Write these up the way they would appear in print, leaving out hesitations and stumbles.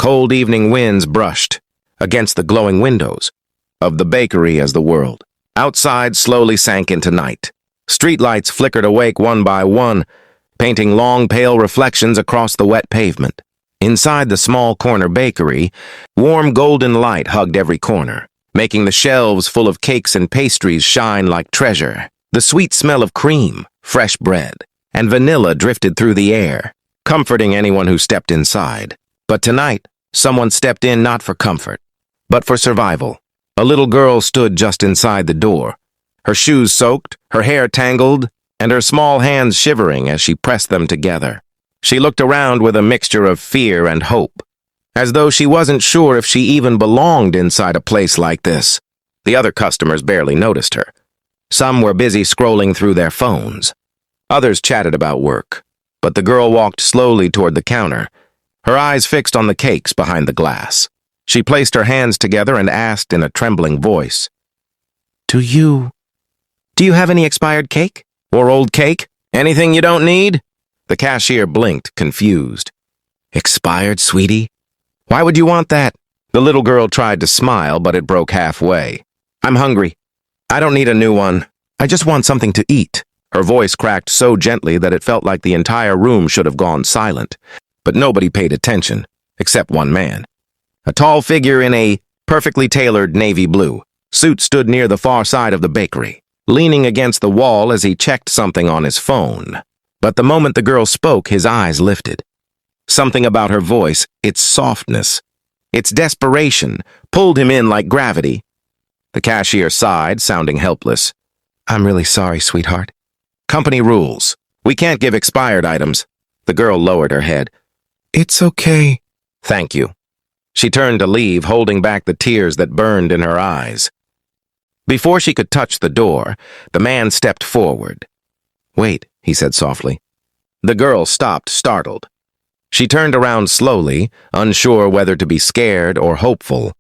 Cold evening winds brushed against the glowing windows of the bakery as the world outside slowly sank into night. Streetlights flickered awake one by one, painting long, pale reflections across the wet pavement. Inside the small corner bakery, warm golden light hugged every corner, making the shelves full of cakes and pastries shine like treasure. The sweet smell of cream, fresh bread, and vanilla drifted through the air, comforting anyone who stepped inside. But tonight, someone stepped in not for comfort, but for survival. A little girl stood just inside the door, her shoes soaked, her hair tangled, and her small hands shivering as she pressed them together. She looked around with a mixture of fear and hope, as though she wasn't sure if she even belonged inside a place like this. The other customers barely noticed her. Some were busy scrolling through their phones. Others chatted about work, but the girl walked slowly toward the counter, her eyes fixed on the cakes behind the glass. She placed her hands together and asked in a trembling voice, Do you have any expired cake? Or old cake? Anything you don't need? The cashier blinked, confused. Expired, sweetie? Why would you want that? The little girl tried to smile, but it broke halfway. I'm hungry. I don't need a new one. I just want something to eat. Her voice cracked so gently that it felt like the entire room should have gone silent. But nobody paid attention, except one man. A tall figure in a perfectly tailored navy blue suit stood near the far side of the bakery, leaning against the wall as he checked something on his phone. But the moment the girl spoke, his eyes lifted. Something about her voice, its softness, its desperation, pulled him in like gravity. The cashier sighed, sounding helpless. I'm really sorry, sweetheart. Company rules. We can't give expired items. The girl lowered her head. It's okay. Thank you. She turned to leave, holding back the tears that burned in her eyes. Before she could touch the door, the man stepped forward. Wait, he said softly. The girl stopped, startled. She turned around slowly, unsure whether to be scared or hopeful.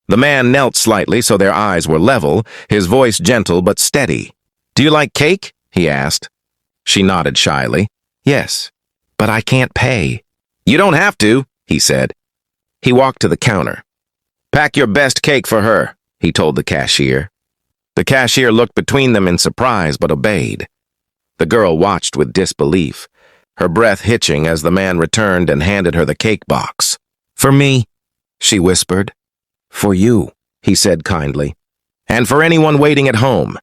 The man knelt slightly so their eyes were level, his voice gentle but steady. Do you like cake? He asked. She nodded shyly. Yes, but I can't pay. You don't have to, he said. He walked to the counter. Pack your best cake for her, he told the cashier. The cashier looked between them in surprise but obeyed. The girl watched with disbelief, her breath hitching as the man returned and handed her the cake box. For me, she whispered. For you, he said kindly. And for anyone waiting at home.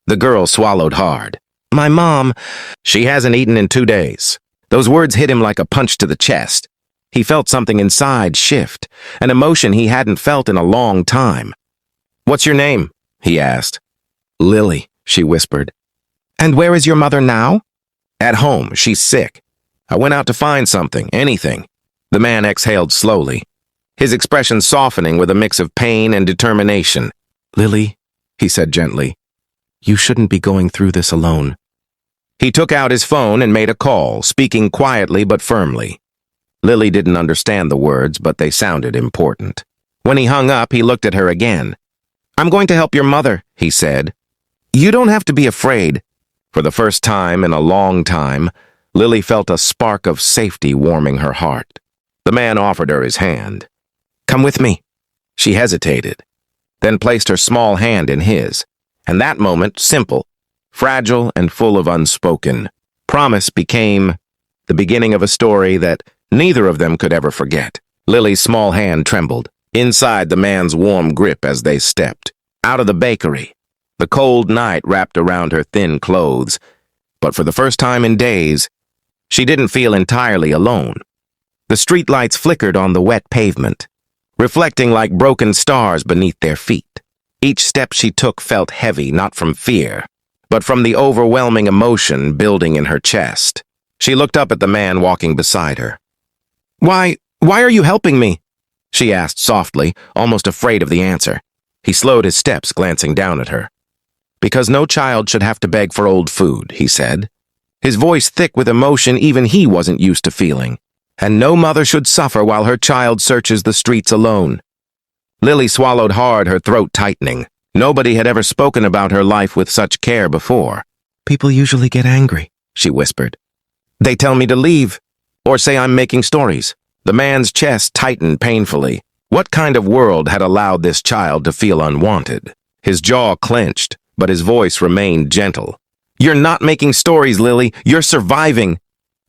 The girl swallowed hard. My mom, she hasn't eaten in 2 days. Those words hit him like a punch to the chest. He felt something inside shift, an emotion he hadn't felt in a long time. What's your name? He asked. Lily, she whispered. And where is your mother now? At home, she's sick. I went out to find something, anything. The man exhaled slowly, his expression softening with a mix of pain and determination. Lily, he said gently, you shouldn't be going through this alone. He took out his phone and made a call, speaking quietly but firmly. Lily didn't understand the words, but they sounded important. When he hung up, he looked at her again. I'm going to help your mother, he said. You don't have to be afraid. For the first time in a long time, Lily felt a spark of safety warming her heart. The man offered her his hand. Come with me. She hesitated, then placed her small hand in his. And that moment, simple, fragile, and full of unspoken promise, became the beginning of a story that neither of them could ever forget. Lily's small hand trembled inside the man's warm grip as they stepped out of the bakery. The cold night wrapped around her thin clothes, but for the first time in days, she didn't feel entirely alone. The streetlights flickered on the wet pavement, reflecting like broken stars beneath their feet. Each step she took felt heavy, not from fear, but from the overwhelming emotion building in her chest. She looked up at the man walking beside her. Why are you helping me? She asked softly, almost afraid of the answer. He slowed his steps, glancing down at her. Because no child should have to beg for old food, he said, his voice thick with emotion even he wasn't used to feeling. And no mother should suffer while her child searches the streets alone. Lily swallowed hard, her throat tightening. Nobody had ever spoken about her life with such care before. People usually get angry, she whispered. They tell me to leave, or say I'm making stories. The man's chest tightened painfully. What kind of world had allowed this child to feel unwanted? His jaw clenched, but his voice remained gentle. "You're not making stories, Lily. You're surviving.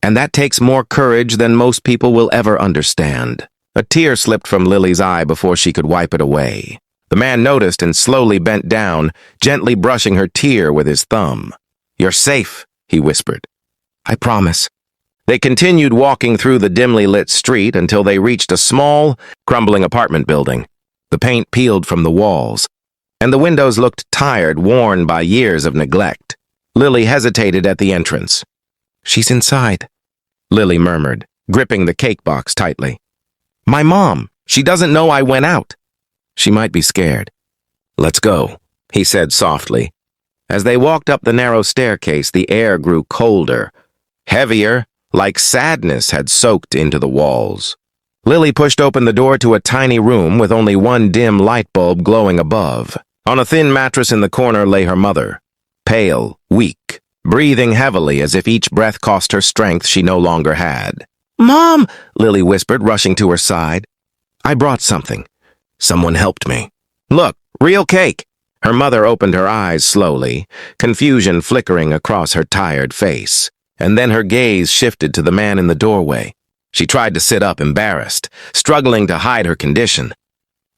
And that takes more courage than most people will ever understand." A tear slipped from Lily's eye before she could wipe it away. The man noticed and slowly bent down, gently brushing her tear with his thumb. "You're safe," he whispered. "I promise." They continued walking through the dimly lit street until they reached a small, crumbling apartment building. The paint peeled from the walls, and the windows looked tired, worn by years of neglect. Lily hesitated at the entrance. "She's inside," Lily murmured, gripping the cake box tightly. "My mom. She doesn't know I went out." "She might be scared." "Let's go," he said softly. As they walked up the narrow staircase, the air grew colder, heavier, like sadness had soaked into the walls. Lily pushed open the door to a tiny room with only one dim light bulb glowing above. On a thin mattress in the corner lay her mother, pale, weak, breathing heavily as if each breath cost her strength she no longer had. "Mom!" Lily whispered, rushing to her side. "I brought something. Someone helped me. Look, real cake." Her mother opened her eyes slowly, confusion flickering across her tired face. And then her gaze shifted to the man in the doorway. She tried to sit up, embarrassed, struggling to hide her condition.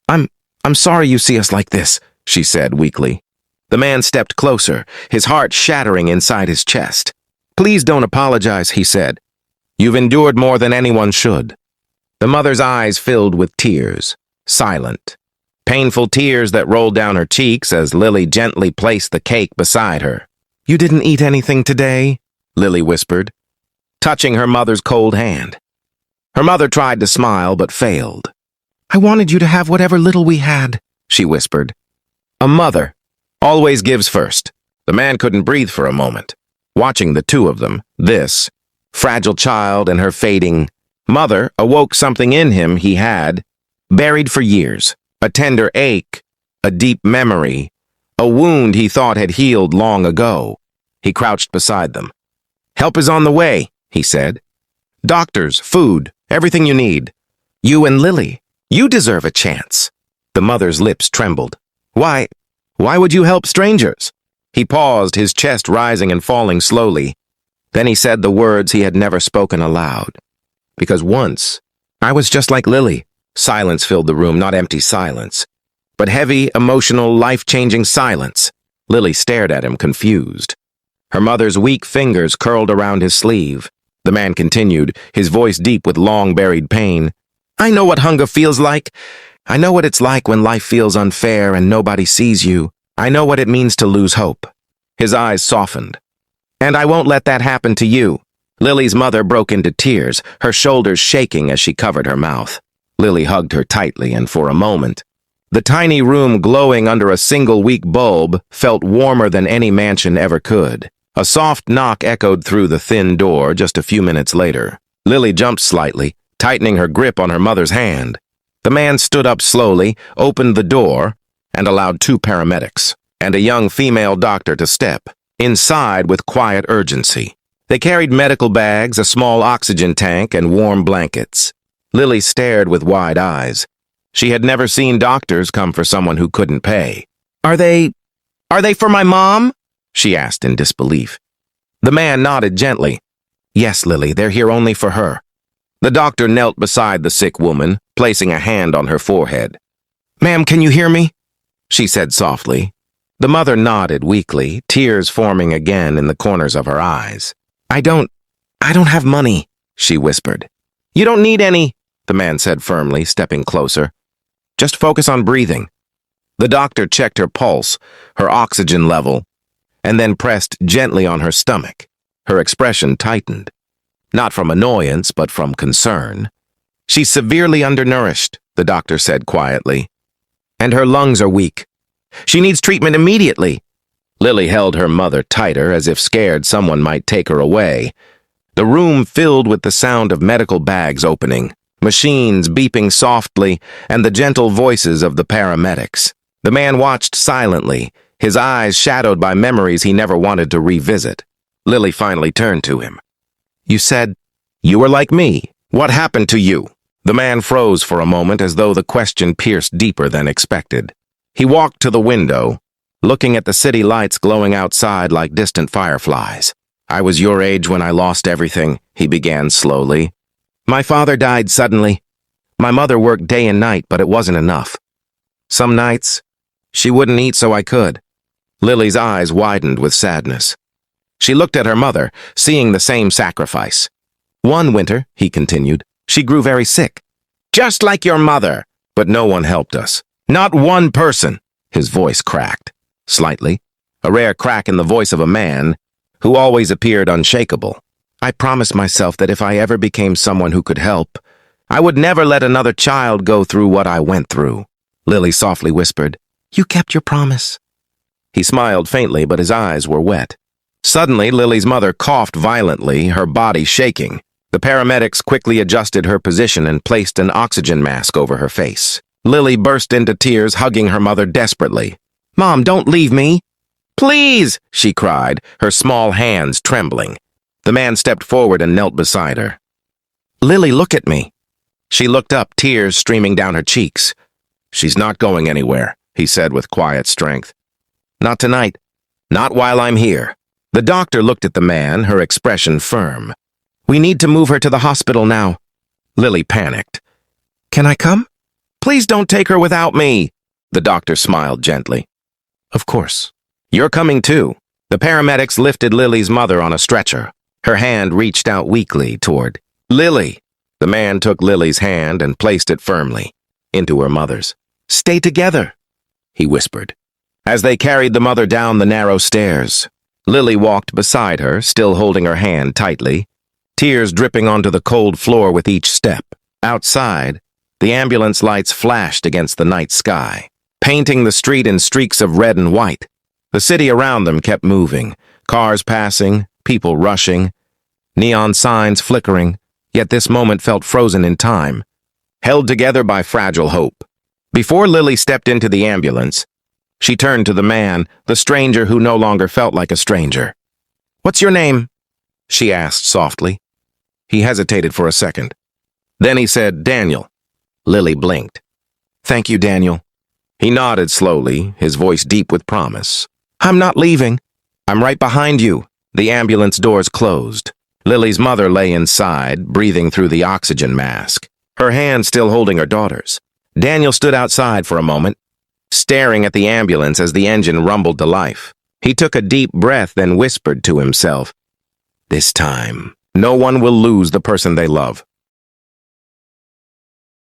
I'm sorry you see us like this," she said weakly. The man stepped closer, his heart shattering inside his chest. "Please don't apologize," he said. "You've endured more than anyone should." The mother's eyes filled with tears, silent. Painful tears that rolled down her cheeks as Lily gently placed the cake beside her. "You didn't eat anything today?" Lily whispered, touching her mother's cold hand. Her mother tried to smile but failed. "I wanted you to have whatever little we had," she whispered. A mother always gives first. The man couldn't breathe for a moment, watching the two of them, this fragile child and her fading mother, awoke something in him he had buried for years. A tender ache, a deep memory, a wound he thought had healed long ago. He crouched beside them. "Help is on the way," he said. "Doctors, food, everything you need. You and Lily, you deserve a chance." The mother's lips trembled. Why would you help strangers?" He paused, his chest rising and falling slowly. Then he said the words he had never spoken aloud. "Because once, I was just like Lily." Silence filled the room, not empty silence, but heavy, emotional, life-changing silence. Lily stared at him, confused. Her mother's weak fingers curled around his sleeve. The man continued, his voice deep with long-buried pain. "I know what hunger feels like. I know what it's like when life feels unfair and nobody sees you. I know what it means to lose hope." His eyes softened. "And I won't let that happen to you." Lily's mother broke into tears, her shoulders shaking as she covered her mouth. Lily hugged her tightly, and for a moment, the tiny room glowing under a single weak bulb felt warmer than any mansion ever could. A soft knock echoed through the thin door just a few minutes later. Lily jumped slightly, tightening her grip on her mother's hand. The man stood up slowly, opened the door, and allowed 2 paramedics and a young female doctor to step inside with quiet urgency. They carried medical bags, a small oxygen tank, and warm blankets. Lily stared with wide eyes. She had never seen doctors come for someone who couldn't pay. Are they for my mom?" she asked in disbelief. The man nodded gently. "Yes, Lily, they're here only for her." The doctor knelt beside the sick woman, placing a hand on her forehead. "Ma'am, can you hear me?" she said softly. The mother nodded weakly, tears forming again in the corners of her eyes. I don't have money," she whispered. "You don't need any," the man said firmly, stepping closer. "Just focus on breathing." The doctor checked her pulse, her oxygen level, and then pressed gently on her stomach. Her expression tightened, not from annoyance, but from concern. "She's severely undernourished," the doctor said quietly, "and her lungs are weak. She needs treatment immediately." Lily held her mother tighter, as if scared someone might take her away. The room filled with the sound of medical bags opening, machines beeping softly, and the gentle voices of the paramedics. The man watched silently, his eyes shadowed by memories he never wanted to revisit. Lily finally turned to him. "You said, you were like me. What happened to you?" The man froze for a moment as though the question pierced deeper than expected. He walked to the window, looking at the city lights glowing outside like distant fireflies. "I was your age when I lost everything," he began slowly. "My father died suddenly. My mother worked day and night, but it wasn't enough. Some nights, she wouldn't eat so I could." Lily's eyes widened with sadness. She looked at her mother, seeing the same sacrifice. "One winter," he continued, "she grew very sick. Just like your mother. But no one helped us. Not one person." His voice cracked, slightly, a rare crack in the voice of a man who always appeared unshakable. "I promised myself that if I ever became someone who could help, I would never let another child go through what I went through." Lily softly whispered, "You kept your promise." He smiled faintly, but his eyes were wet. Suddenly, Lily's mother coughed violently, her body shaking. The paramedics quickly adjusted her position and placed an oxygen mask over her face. Lily burst into tears, hugging her mother desperately. "Mom, don't leave me." "Please," she cried, her small hands trembling. The man stepped forward and knelt beside her. "Lily, look at me." She looked up, tears streaming down her cheeks. "She's not going anywhere," he said with quiet strength. "Not tonight. Not while I'm here." The doctor looked at the man, her expression firm. "We need to move her to the hospital now." Lily panicked. "Can I come?" "Please don't take her without me." The doctor smiled gently. "Of course. You're coming too." The paramedics lifted Lily's mother on a stretcher. Her hand reached out weakly toward Lily. The man took Lily's hand and placed it firmly into her mother's. "Stay together," he whispered. As they carried the mother down the narrow stairs, Lily walked beside her, still holding her hand tightly, tears dripping onto the cold floor with each step. Outside, the ambulance lights flashed against the night sky, painting the street in streaks of red and white. The city around them kept moving, cars passing, people rushing, neon signs flickering, yet this moment felt frozen in time, held together by fragile hope. Before Lily stepped into the ambulance, she turned to the man, the stranger who no longer felt like a stranger. "What's your name?" she asked softly. He hesitated for a second. Then he said, "Daniel." Lily blinked. "Thank you, Daniel." He nodded slowly, his voice deep with promise. "I'm not leaving. I'm right behind you." The ambulance doors closed. Lily's mother lay inside, breathing through the oxygen mask, her hand still holding her daughter's. Daniel stood outside for a moment, staring at the ambulance as the engine rumbled to life. He took a deep breath, then whispered to himself, "This time, no one will lose the person they love."